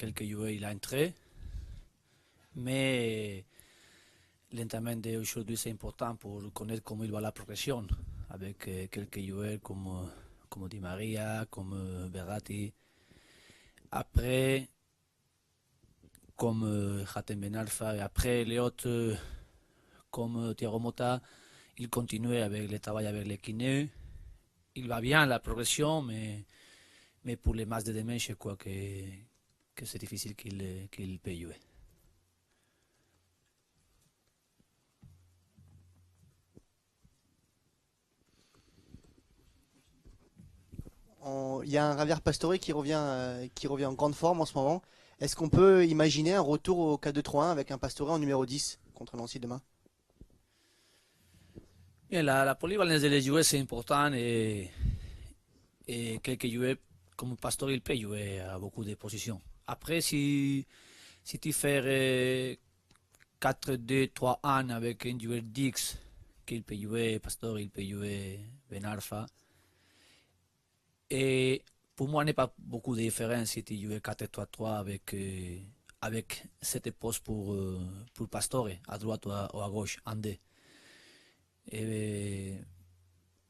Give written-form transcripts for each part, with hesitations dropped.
quelques joueurs il a entré, mais l'entraînement d'aujourd'hui c'est important pour connaître comment il va la progression avec quelques joueurs comme Di Maria, comme Verratti. Après, comme Hatem Ben Arfa, et après les autres comme Thiago Motta, il continue avec le travail avec les kinés. Il va bien la progression, mais pour les matchs de demain, je crois que c'est difficile qu'il peut jouer. Il y a un Javier Pastore qui revient en grande forme en ce moment. Est-ce qu'on peut imaginer un retour au 4-2-3-1 avec un Pastore en numéro 10 contre Nancy demain? Bien, la polyvalence des joueurs c'est important et quelques joueurs comme Pastore il peut jouer à beaucoup de positions. Après, si tu fais 4-2-3-1 avec un joueur Dix, qu'il peut jouer Pastore, il peut jouer Ben Arfa. Et pour moi, il n'y a pas beaucoup de différence si tu joues 4-3-3 avec cette poste pour Pastore, à droite ou à gauche, en deux. Et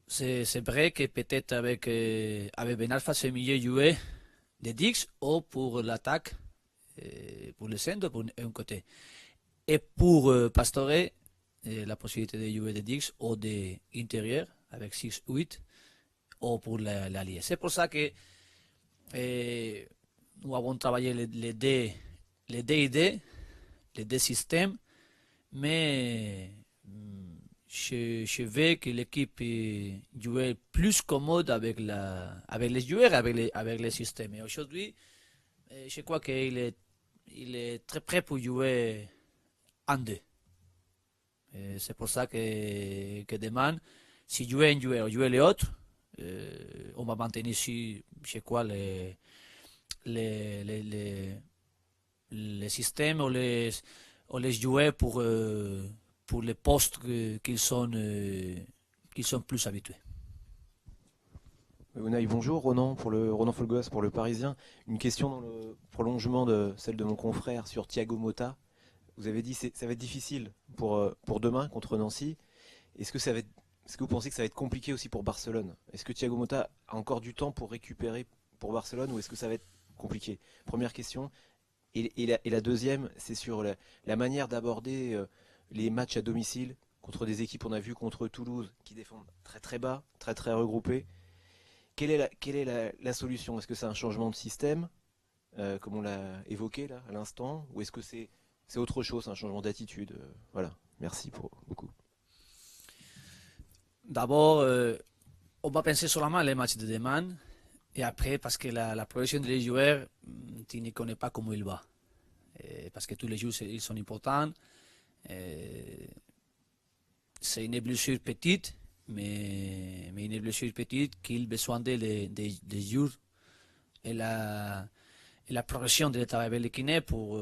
c'est vrai que peut-être avec Ben Arfa, c'est mieux jouer de Dix ou pour l'attaque, pour le centre, pour un côté. Et pour Pastore, la possibilité de jouer de Dix ou d'intérieur avec 6-8 ou pour l'allié. C'est pour ça que nous avons travaillé les deux systèmes, mais je veux que l'équipe joue plus commode avec les joueurs, avec les systèmes. Et aujourd'hui, je crois il est très prêt pour jouer en deux. C'est pour ça que demain, si joue un joueur ou joue les autres, on va maintenir ici, je crois, les systèmes ou les joueurs pour les postes qu'ils sont plus habitués. Unai, bonjour. Ronan Folgoas pour le Parisien. Une question dans le prolongement de celle de mon confrère sur Thiago Motta. Vous avez dit que ça va être difficile pour demain contre Nancy. Est-ce que vous pensez que ça va être compliqué aussi pour Barcelone? Est-ce que Thiago Motta a encore du temps pour récupérer pour Barcelone ou est-ce que ça va être compliqué? Première question. Et la deuxième, c'est sur la manière d'aborder les matchs à domicile contre des équipes, on a vu contre Toulouse, qui défendent très très bas, très très regroupés. Quelle est la solution? Est-ce que c'est un changement de système, comme on l'a évoqué là à l'instant, ou est-ce que c'est autre chose, un changement d'attitude? Voilà, merci beaucoup. D'abord, on va penser seulement les matchs de demain. Et après, parce que la progression des joueurs, tu ne connais pas comment il va. Parce que tous les jours, ils sont importants. C'est une blessure petite, mais une blessure petite qui a besoin des jours et la progression de travail avec le kiné pour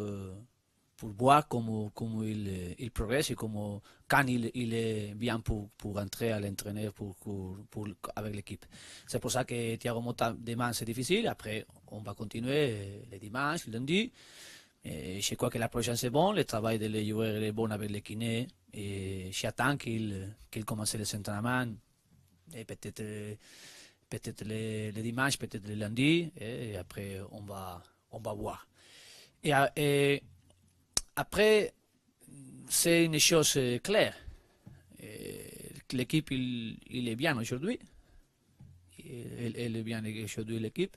voir comment il progresse et quand il est bien pour entrer à l'entraîneur avec l'équipe. C'est pour ça que Thiago Motta demain c'est difficile. Après, on va continuer les dimanches, le lundi. Et je crois que la prochaine c'est bon, le travail des joueurs est bon avec les kinés. Et j'attends qu'il commence les entraînements. Et peut-être le dimanche, peut-être le lundi. Et après, on va voir. Et après, c'est une chose claire. L'équipe, il est bien aujourd'hui. Elle est bien aujourd'hui, l'équipe.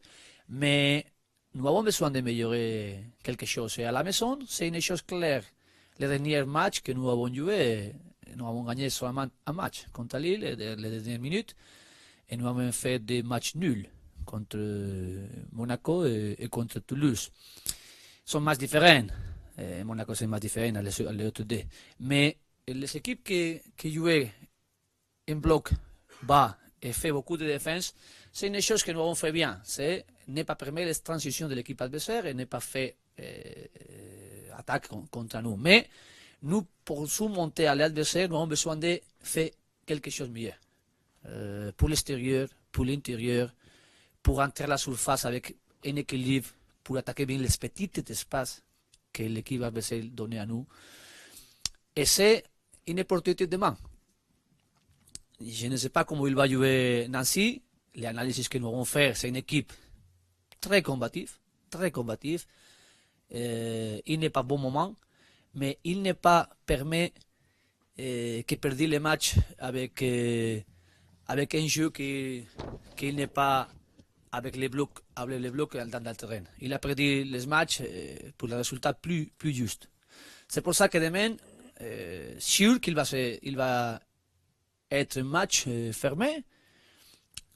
Mais nous avons besoin d'améliorer quelque chose. Et à la maison, c'est une chose claire. Les derniers matchs que nous avons joués, nous avons gagné seulement un match contre Lille, les dernières minutes. Et nous avons fait des matchs nuls contre Monaco et contre Toulouse. Ce sont matchs différents. Monaco c'est un match différent à les autres deux. Mais les équipes qui jouaient en bloc bas et fait beaucoup de défense, c'est une chose que nous avons fait bien. C'est ne pas permettre les transitions de l'équipe adversaire et ne pas faire attaque contre nous. Mais nous, pour surmonter à l'adversaire, nous avons besoin de faire quelque chose de mieux. Pour l'extérieur, pour l'intérieur, pour entrer à la surface avec un équilibre pour attaquer bien les petits espaces que l'équipe adversaire donnait à nous. Et c'est une opportunité de main. Je ne sais pas comment il va jouer Nancy. L'analyse que nous allons faire, c'est une équipe très combative, très combative. Il n'est pas bon moment, mais il n'est pas permis que perdre les matchs avec un jeu qui n'est pas avec les blocs dans le terrain. Il a perdu les matchs pour le résultat plus juste. C'est pour ça que demain, sûr qu'il va être un match fermé,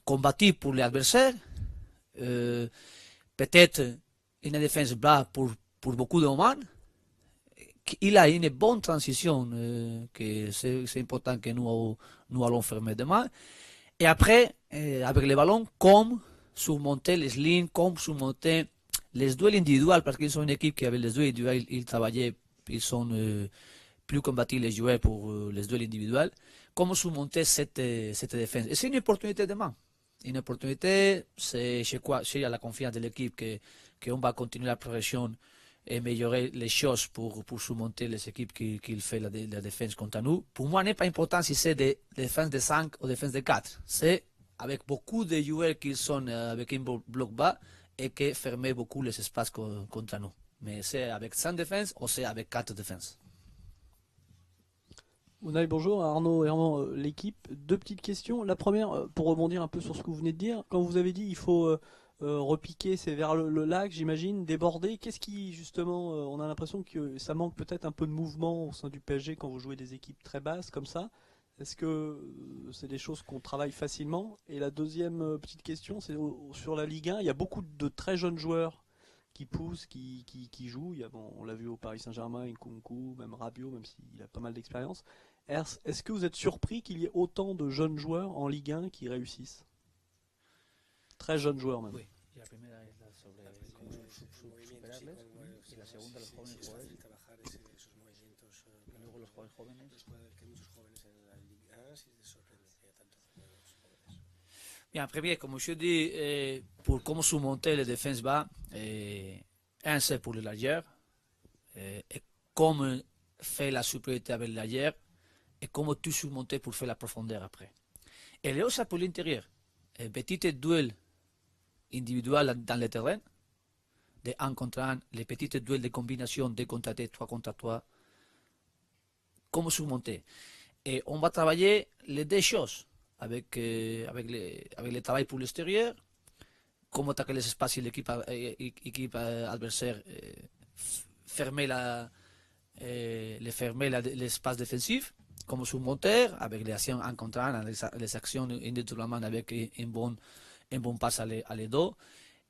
combatif pour l'adversaire, peut-être une défense bas pour beaucoup de moments. Il a une bonne transition, que c'est important que nous allons fermer demain. Et après, avec les ballons, comme surmonter les lignes, comme surmonter les duels individuels, parce qu'ils sont une équipe qui, avec les duels individuels, ils travaillaient, ils sont plus combatifs les joueurs pour les duels individuels. Comment surmonter cette défense? Et c'est une opportunité demain. Une opportunité, c'est chez quoi? C'est à la confiance de l'équipe qu'on va continuer la progression et améliorer les choses pour surmonter les équipes qui font la défense contre nous. Pour moi, n'est pas important si c'est des défenses de 5 ou défense de 4. C'est avec beaucoup de joueurs qui sont avec un bloc bas et qui ferment beaucoup les espaces contre nous. Mais c'est avec 5 défenses ou c'est avec 4 défenses. Unai, bonjour, Arnaud et Herman, l'équipe. Deux petites questions. La première, pour rebondir un peu sur ce que vous venez de dire, quand vous avez dit il faut repiquer, c'est vers le lac, j'imagine, déborder. Qu'est-ce qui, justement, on a l'impression que ça manque peut-être un peu de mouvement au sein du PSG quand vous jouez des équipes très basses comme ça. Est-ce que c'est des choses qu'on travaille facilement? Et la deuxième petite question, c'est sur la Ligue 1, il y a beaucoup de très jeunes joueurs qui poussent, qui jouent. On l'a vu au Paris Saint-Germain, Nkunku, même Rabiot, même s'il a pas mal d'expérience. Est-ce que vous êtes surpris qu'il y ait autant de jeunes joueurs en Ligue 1 qui réussissent? Très jeunes joueurs même. Oui. La primera es la sobre cómo superarles, y la segunda los jóvenes jugadores, y luego los jugadores jóvenes. Bien, premier, comme je dis, pour comment surmonter les défenses bas, un c'est pour le largeur, et comment faire la supériorité avec le largeur, et comment tout surmonter pour faire la profondeur après. Et l'autre c'est pour l'intérieur, petit duel individuel dans le terrain, de 1 contre 1, les petits duels de combinaison, 2 contre 2, 3 contre 3, comment surmonter. Et on va travailler les deux choses, avec le travail pour l'extérieur, comment attaquer les espaces si l'équipe adversaire fermer l'espace défensif, comment surmonter, avec les actions 1 contre 1, les actions individuellement avec un bon passe à les dos.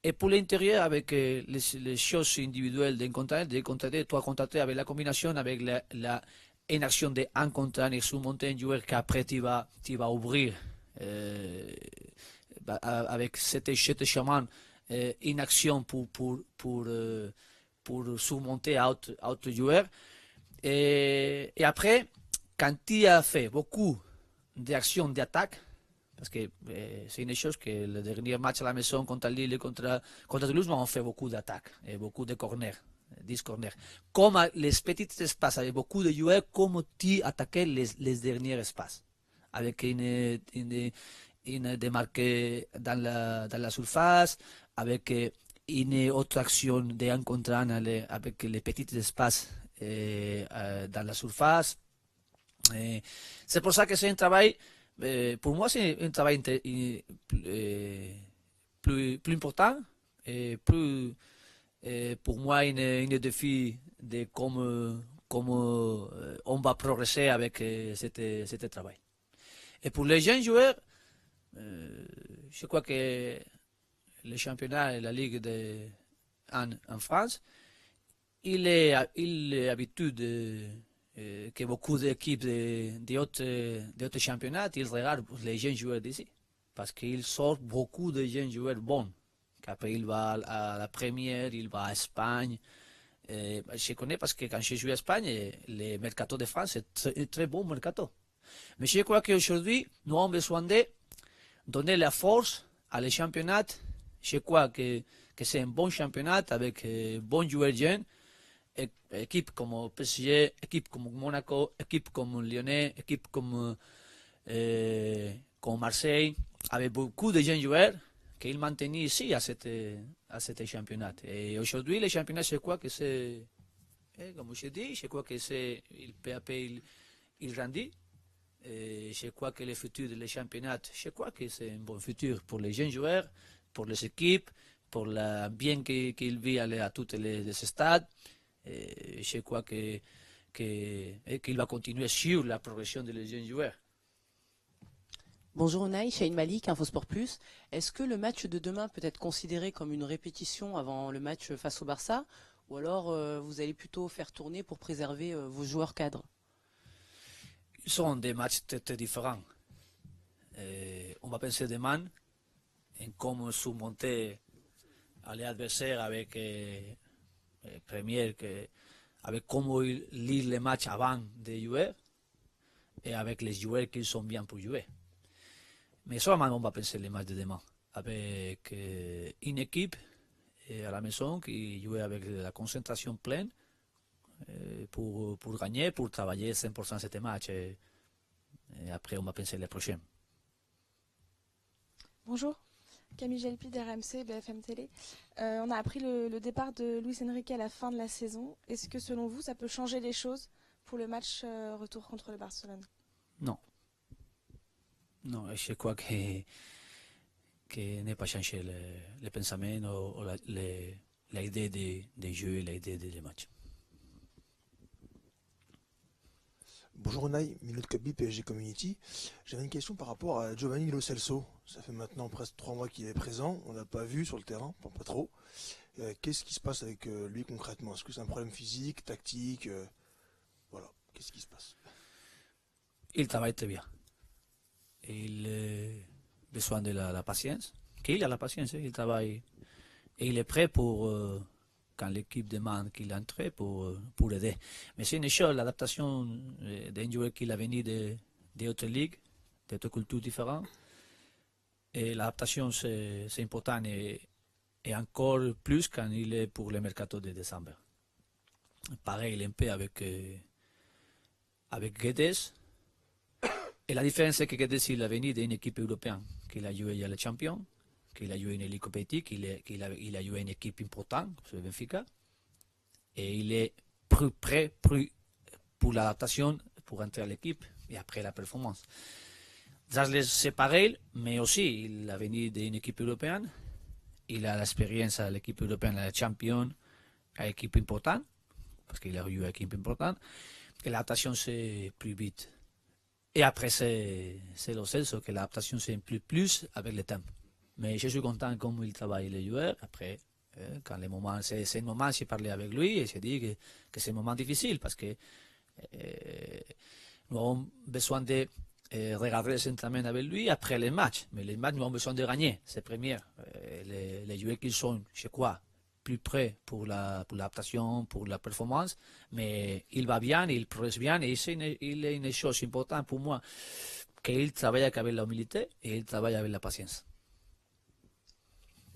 Et pour l'intérieur, avec les choses individuelles d'un contre 1, 2 contre 2, 3 contre 3, avec la combinaison, avec une action de 1 contre 1 et surmonter un joueur qu'après tu vas ouvrir avec cette chemin, une action pour surmonter à autre joueur. Et après, quand tu as fait beaucoup d'actions d'attaque, parce que c'est une chose que le dernier match à la maison contre Lille et contre Toulouse, on fait beaucoup d'attaques et beaucoup de corners, 10 corners. Comme les petits espaces avec beaucoup de joueurs, comme tu attaquais les derniers espaces, avec une démarquée dans la surface, avec une autre action de 1 contre 1 avec les petits espaces dans la surface. C'est pour ça que c'est un travail. Pour moi, c'est un travail plus important et plus pour moi un défi de comment on va progresser avec ce travail. Et pour les jeunes joueurs, je crois que le championnat et la Ligue en France, il est habitué que beaucoup d'équipes d'autres championnats, ils regardent les jeunes joueurs d'ici. Parce qu'ils sortent beaucoup de jeunes joueurs bons. Après, il va à la première, il va à Espagne. Je connais parce que quand j'ai joué à Espagne, le mercato de France est très, très bon mercato. Mais je crois qu'aujourd'hui, nous avons besoin de donner la force à les championnats. Je crois que que c'est un bon championnat avec bons joueurs jeunes, équipe comme PSG, équipe comme Monaco, équipe comme Lyonnais, équipe comme Marseille, avec beaucoup de jeunes joueurs qu'ils maintiennent ici à cette championnat. Et aujourd'hui, le championnat, je crois que c'est, comme je dis, je crois que c'est, peu à peu, il grandit. Et je crois que le futur du championnat, je crois que c'est un bon futur pour les jeunes joueurs, pour les équipes, pour le bien qu'ils vivent à tous les stades. Et je crois qu'il va continuer sur la progression des jeunes joueurs. Bonjour Unai, Shahine Malik, InfoSport Plus. Est-ce que le match de demain peut être considéré comme une répétition avant le match face au Barça, ou alors vous allez plutôt faire tourner pour préserver vos joueurs cadres? Ils sont des matchs très différents. On va penser demain en comment surmonter les adversaires avec avec comment lire les matchs avant de jouer et avec les joueurs qui sont bien pour jouer. Mais seulement on va penser les matchs de demain avec une équipe à la maison qui joue avec la concentration pleine pour gagner, pour travailler 100% ce match. Et après, on va penser les prochains. Bonjour, Camille Gelpi d'RMC, BFM Télé. On a appris le départ de Luis Enrique à la fin de la saison. Est-ce que selon vous, ça peut changer les choses pour le match retour contre le Barcelone? Non. Non, je crois que n'est pas changé le pensament ou l'idée des jeux et l'idée des matchs. Bonjour Unai, Minute Kaby, PSG Community. J'avais une question par rapport à Giovanni Lo Celso. Ça fait maintenant presque 3 mois qu'il est présent. On l'a pas vu sur le terrain, pas trop. Qu'est-ce qui se passe avec lui concrètement? Est-ce que c'est un problème physique, tactique? Voilà, qu'est-ce qui se passe? Il travaille très bien. Il a besoin de la patience. Qu'il a la patience, il travaille. Et il est prêt pour, quand l'équipe demande qu'il entre, pour aider. Mais c'est une chose, l'adaptation d'un joueur qui a venu d'autres ligues, d'autres cultures différentes. Et l'adaptation, c'est important. Et encore plus quand il est pour le mercato de décembre. Pareil, un peu avec Guedes. Et la différence, c'est que Guedes, il a venu d'une équipe européenne, qu'il a joué à la Champions, qu'il a joué une Ligue compétitive, qu'il a joué une équipe importante, c'est Benfica. Et il est plus prêt pour l'adaptation, pour entrer à l'équipe et après la performance. C'est pareil, mais aussi, il a venu d'une équipe européenne. Il a l'expérience à l'équipe européenne, à la Champions, à l'équipe importante, parce qu'il a joué à l'équipe importante. Et l'adaptation, c'est plus vite. Et après, c'est le Celso, que l'adaptation, c'est plus avec le temps. Mais je suis content comme il travaille les joueurs. Après, quand les moments, c'est un moment, j'ai parlé avec lui et j'ai dit que c'est un moment difficile parce que nous avons besoin de regarder les entraînements avec lui après les matchs. Mais les matchs, nous avons besoin de gagner, c'est premier. Les joueurs qui sont, je crois, plus près pour l'adaptation, pour la performance, mais il va bien, il progresse bien et il est une chose importante pour moi, qu'il travaille avec l'humilité et il travaille avec la patience.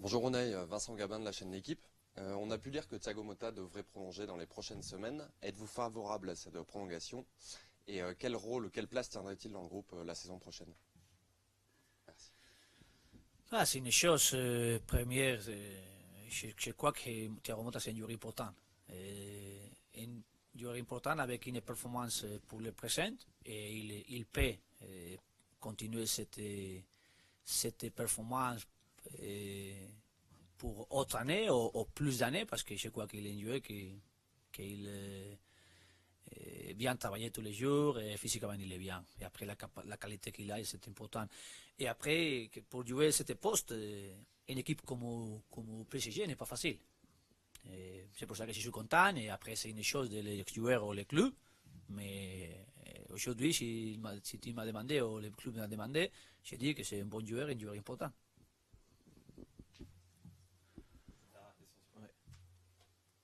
Bonjour Unai, Vincent Gabin de la chaîne L'équipe. On a pu lire que Thiago Motta devrait prolonger dans les prochaines semaines. Êtes-vous favorable à cette prolongation? Et quel rôle, quelle place tiendrait-il dans le groupe la saison prochaine? Merci. C'est une chose première. Je crois que Thiago Motta c'est un joueur important. Un joueur important avec une performance pour le présent et il peut continuer cette performance pour autre année ou plus d'années parce que je crois qu'il est un joueur qui bien travailler tous les jours et physiquement il est bien. Et après la qualité qu'il a, c'est important. Et après, pour jouer ce poste, une équipe comme PSG n'est pas facile. C'est pour ça que je suis content. Et après, c'est une chose des joueurs ou les clubs. Mais aujourd'hui, si tu m'as demandé ou le club m'a demandé, j'ai dit que c'est un bon joueur et un joueur important.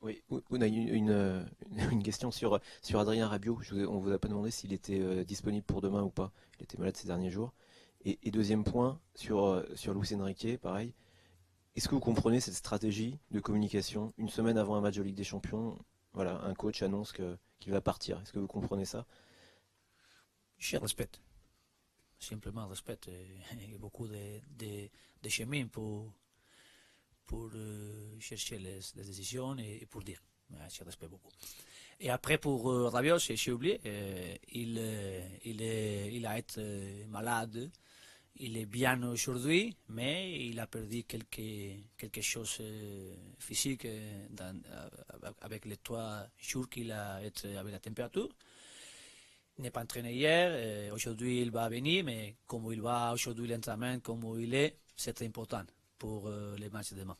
Oui, on a une question sur Adrien Rabiot. On vous a pas demandé s'il était disponible pour demain ou pas. Il était malade ces derniers jours. Et deuxième point, sur Luis Enrique, pareil. Est-ce que vous comprenez cette stratégie de communication? Une semaine avant un match de Ligue des Champions, voilà, un coach annonce qu'il va partir. Est-ce que vous comprenez ça? Je respecte. Simplement respecte. Il y a beaucoup de chemins pour chercher les décisions et pour dire. Je respecte beaucoup. Et après pour Rabiot, j'ai oublié, il a été malade. Il est bien aujourd'hui, mais il a perdu quelque chose physique avec les 3 jours qu'il a été avec la température. Il n'est pas entraîné hier, aujourd'hui il va venir, mais comme il va aujourd'hui l'entraînement, comme il est, c'est très important pour les matchs de demain.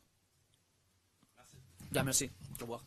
Merci. Bien, merci. Au revoir.